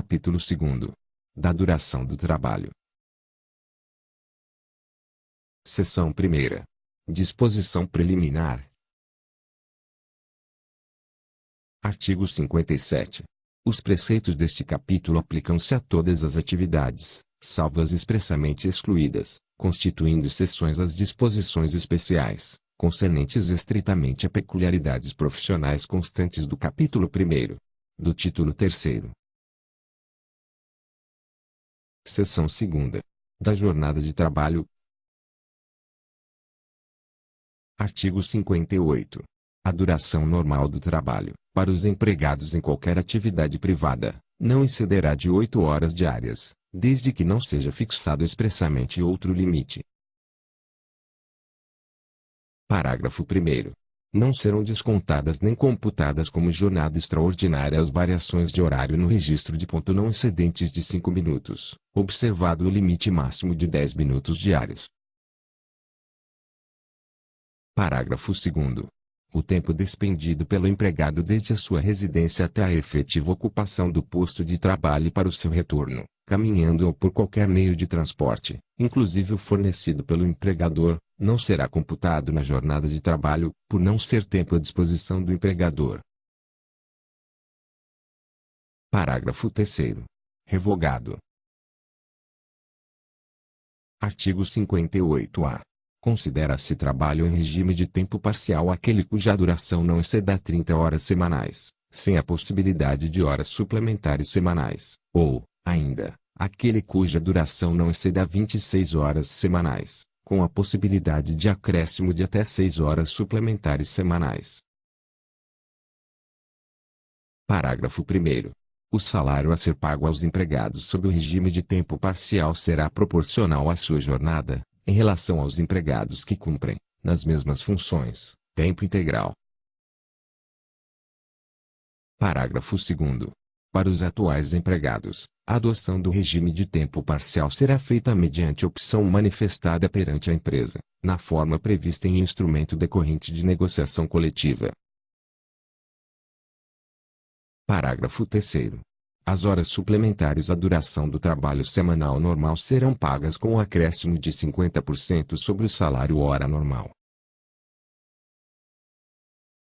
Capítulo 2. Da duração do trabalho. Seção 1ª. Disposição preliminar. Artigo 57. Os preceitos deste capítulo aplicam-se a todas as atividades, salvo as expressamente excluídas, constituindo exceções às disposições especiais, concernentes estritamente a peculiaridades profissionais constantes do capítulo 1º. Do título 3º. Seção 2ª. Da jornada de trabalho. Artigo 58. A duração normal do trabalho, para os empregados em qualquer atividade privada, não excederá de 8 horas diárias, desde que não seja fixado expressamente outro limite. Parágrafo 1º. Não serão descontadas nem computadas como jornada extraordinária as variações de horário no registro de ponto não excedentes de 5 minutos, observado o limite máximo de 10 minutos diários. Parágrafo 2º. O tempo despendido pelo empregado desde a sua residência até a efetiva ocupação do posto de trabalho e para o seu retorno, caminhando ou por qualquer meio de transporte, inclusive o fornecido pelo empregador, não será computado na jornada de trabalho, por não ser tempo à disposição do empregador. Parágrafo 3º. Revogado. Artigo 58-A. Considera-se trabalho em regime de tempo parcial aquele cuja duração não exceda 30 horas semanais, sem a possibilidade de horas suplementares semanais, ou, ainda, aquele cuja duração não exceda 26 horas semanais, com a possibilidade de acréscimo de até 6 horas suplementares semanais. Parágrafo 1º. O salário a ser pago aos empregados sob o regime de tempo parcial será proporcional à sua jornada, em relação aos empregados que cumprem, nas mesmas funções, tempo integral. Parágrafo 2º. Para os atuais empregados, a adoção do regime de tempo parcial será feita mediante opção manifestada perante a empresa, na forma prevista em instrumento decorrente de negociação coletiva. Parágrafo 3º. As horas suplementares à duração do trabalho semanal normal serão pagas com um acréscimo de 50% sobre o salário hora normal.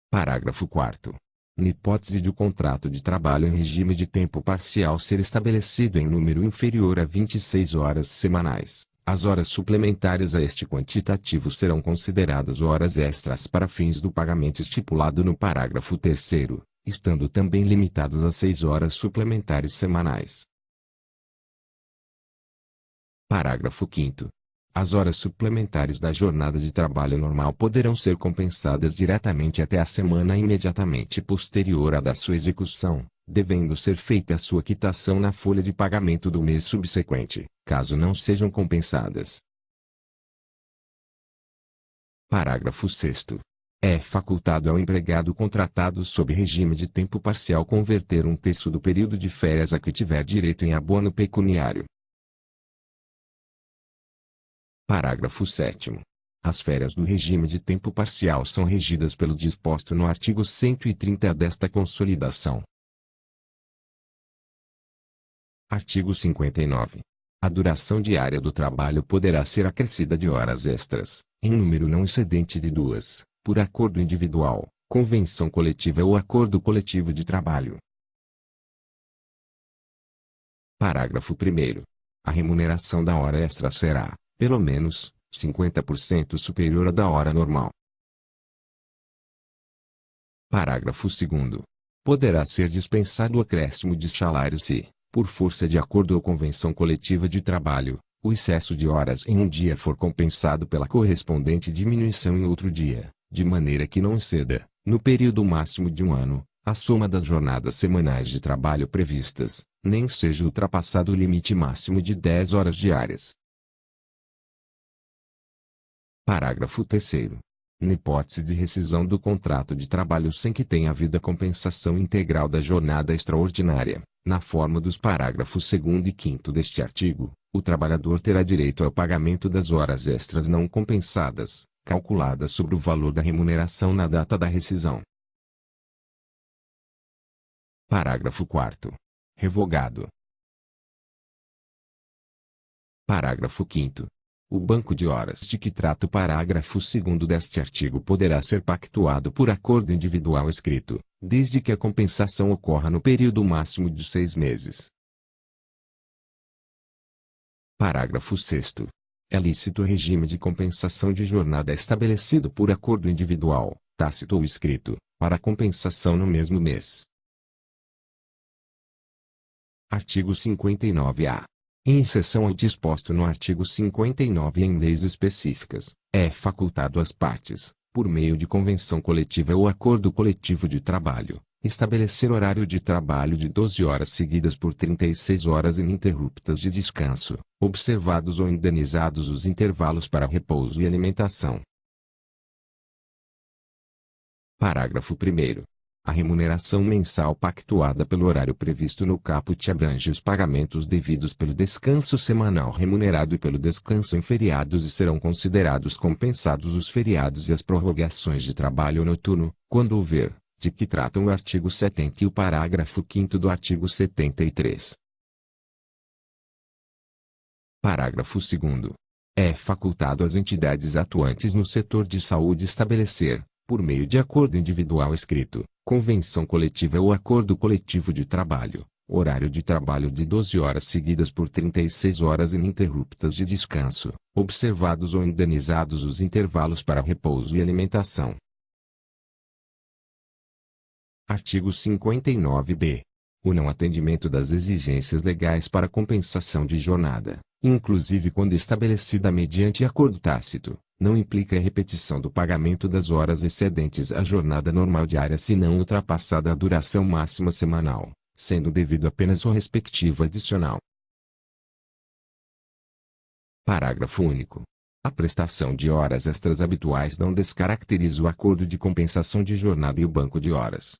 Parágrafo 4º. Na hipótese de o contrato de trabalho em regime de tempo parcial ser estabelecido em número inferior a 26 horas semanais, as horas suplementares a este quantitativo serão consideradas horas extras para fins do pagamento estipulado no parágrafo 3º. Estando também limitadas a 6 horas suplementares semanais. Parágrafo 5º. As horas suplementares da jornada de trabalho normal poderão ser compensadas diretamente até a semana imediatamente posterior à da sua execução, devendo ser feita a sua quitação na folha de pagamento do mês subsequente, caso não sejam compensadas. Parágrafo 6º. É facultado ao empregado contratado sob regime de tempo parcial converter 1/3 do período de férias a que tiver direito em abono pecuniário. Parágrafo 7º. As férias do regime de tempo parcial são regidas pelo disposto no artigo 130 desta Consolidação. Artigo 59. A duração diária do trabalho poderá ser acrescida de horas extras, em número não excedente de 2. Por acordo individual, convenção coletiva ou acordo coletivo de trabalho. Parágrafo 1º. A remuneração da hora extra será, pelo menos, 50% superior à da hora normal. Parágrafo 2º. Poderá ser dispensado o acréscimo de salário se, por força de acordo ou convenção coletiva de trabalho, o excesso de horas em um dia for compensado pela correspondente diminuição em outro dia, de maneira que não exceda, no período máximo de um ano, a soma das jornadas semanais de trabalho previstas, nem seja ultrapassado o limite máximo de 10 horas diárias. Parágrafo 3º. Na hipótese de rescisão do contrato de trabalho sem que tenha havido a compensação integral da jornada extraordinária, na forma dos parágrafos 2º e 5º deste artigo, o trabalhador terá direito ao pagamento das horas extras não compensadas, calculadas sobre o valor da remuneração na data da rescisão. Parágrafo 4º. Revogado. Parágrafo 5º. O banco de horas de que trata o parágrafo 2º deste artigo poderá ser pactuado por acordo individual escrito, desde que a compensação ocorra no período máximo de 6 meses. Parágrafo 6º. É lícito o regime de compensação de jornada estabelecido por acordo individual, tácito ou escrito, para compensação no mesmo mês. Artigo 59-A. Em exceção ao disposto no artigo 59 em leis específicas, é facultado às partes, por meio de convenção coletiva ou acordo coletivo de trabalho, estabelecer horário de trabalho de 12 horas seguidas por 36 horas ininterruptas de descanso, observados ou indenizados os intervalos para repouso e alimentação. Parágrafo 1º. A remuneração mensal pactuada pelo horário previsto no caput abrange os pagamentos devidos pelo descanso semanal remunerado e pelo descanso em feriados e serão considerados compensados os feriados e as prorrogações de trabalho noturno, quando houver, de que tratam o artigo 70 e o parágrafo 5º do artigo 73. Parágrafo 2º. É facultado às entidades atuantes no setor de saúde estabelecer, por meio de acordo individual escrito, convenção coletiva ou acordo coletivo de trabalho, horário de trabalho de 12 horas seguidas por 36 horas ininterruptas de descanso, observados ou indenizados os intervalos para repouso e alimentação. Artigo 59-B. O não atendimento das exigências legais para compensação de jornada, inclusive quando estabelecida mediante acordo tácito, não implica a repetição do pagamento das horas excedentes à jornada normal diária se não ultrapassada a duração máxima semanal, sendo devido apenas o respectivo adicional. Parágrafo único. A prestação de horas extras habituais não descaracteriza o acordo de compensação de jornada e o banco de horas.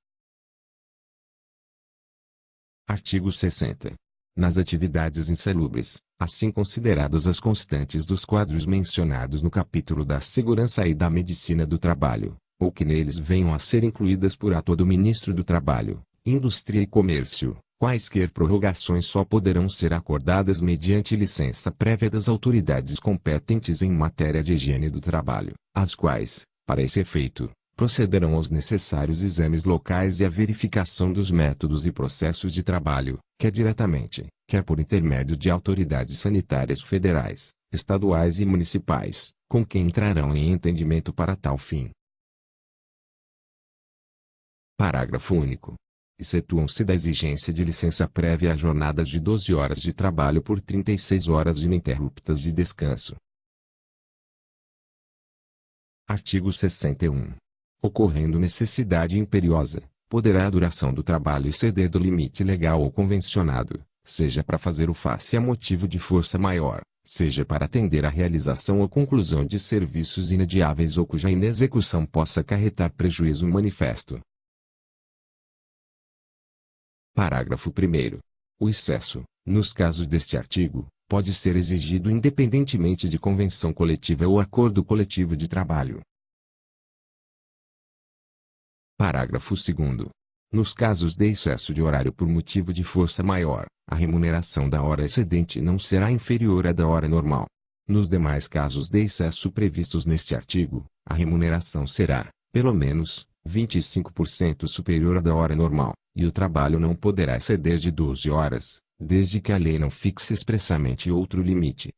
Artigo 60. Nas atividades insalubres, assim consideradas as constantes dos quadros mencionados no capítulo da Segurança e da Medicina do Trabalho, ou que neles venham a ser incluídas por ato do Ministro do Trabalho, Indústria e Comércio, quaisquer prorrogações só poderão ser acordadas mediante licença prévia das autoridades competentes em matéria de higiene do trabalho, as quais, para esse efeito, procederão aos necessários exames locais e à verificação dos métodos e processos de trabalho, quer diretamente, quer por intermédio de autoridades sanitárias federais, estaduais e municipais, com quem entrarão em entendimento para tal fim. Parágrafo único. Excetuam-se da exigência de licença prévia a jornadas de 12 horas de trabalho por 36 horas ininterruptas de descanso. Artigo 61. Ocorrendo necessidade imperiosa, poderá a duração do trabalho exceder do limite legal ou convencionado, seja para fazer o face a motivo de força maior, seja para atender à realização ou conclusão de serviços inadiáveis ou cuja inexecução possa acarretar prejuízo manifesto. Parágrafo 1º. O excesso, nos casos deste artigo, pode ser exigido independentemente de convenção coletiva ou acordo coletivo de trabalho. Parágrafo 2º. Nos casos de excesso de horário por motivo de força maior, a remuneração da hora excedente não será inferior à da hora normal. Nos demais casos de excesso previstos neste artigo, a remuneração será, pelo menos, 25% superior à da hora normal, e o trabalho não poderá exceder de 12 horas, desde que a lei não fixe expressamente outro limite.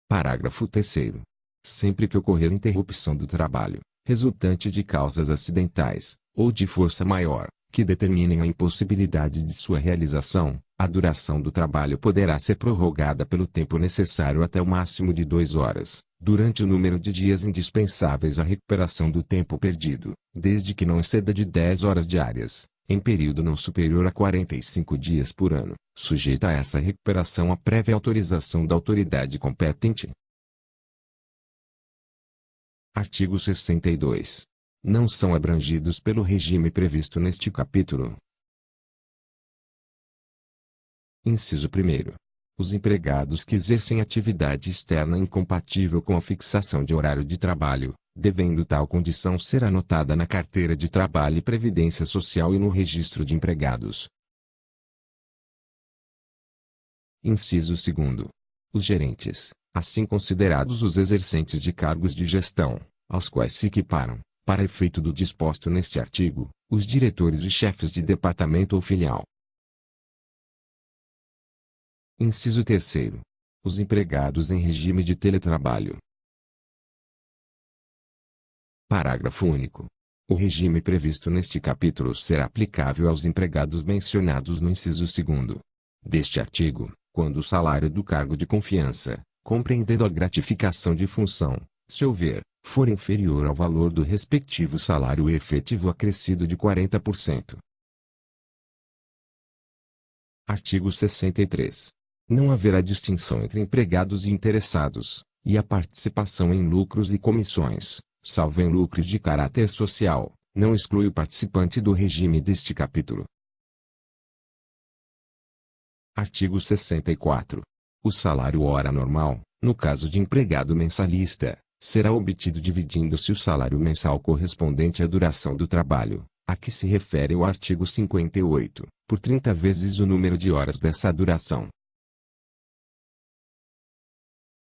Parágrafo 3º. Sempre que ocorrer interrupção do trabalho, resultante de causas acidentais, ou de força maior, que determinem a impossibilidade de sua realização, a duração do trabalho poderá ser prorrogada pelo tempo necessário até o máximo de 2 horas, durante o número de dias indispensáveis à recuperação do tempo perdido, desde que não exceda de 10 horas diárias, em período não superior a 45 dias por ano, sujeita a essa recuperação a prévia autorização da autoridade competente. Artigo 62. Não são abrangidos pelo regime previsto neste capítulo. Inciso 1º. Os empregados que exercem atividade externa incompatível com a fixação de horário de trabalho, devendo tal condição ser anotada na carteira de trabalho e previdência social e no registro de empregados. Inciso 2º. Os gerentes, assim considerados os exercentes de cargos de gestão, aos quais se equiparam, para efeito do disposto neste artigo, os diretores e chefes de departamento ou filial. Inciso 3º. Os empregados em regime de teletrabalho. Parágrafo único. O regime previsto neste capítulo será aplicável aos empregados mencionados no inciso 2º deste artigo, quando o salário do cargo de confiança, compreendendo a gratificação de função, se houver, for inferior ao valor do respectivo salário efetivo acrescido de 40%. Artigo 63. Não haverá distinção entre empregados e interessados, e a participação em lucros e comissões, salvo em lucros de caráter social, não exclui o participante do regime deste capítulo. Artigo 64. O salário hora normal, no caso de empregado mensalista, será obtido dividindo-se o salário mensal correspondente à duração do trabalho, a que se refere o artigo 58, por 30 vezes o número de horas dessa duração.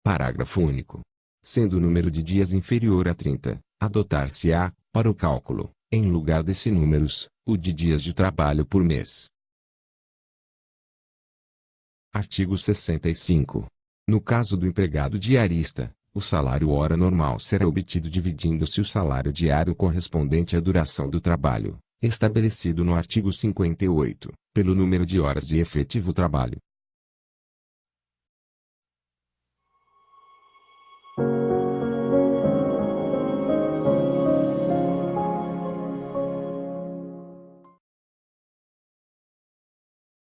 Parágrafo único. Sendo o número de dias inferior a 30, adotar-se-á, para o cálculo, em lugar desse números, o de dias de trabalho por mês. Artigo 65. No caso do empregado diarista, o salário hora normal será obtido dividindo-se o salário diário correspondente à duração do trabalho, estabelecido no artigo 58, pelo número de horas de efetivo trabalho.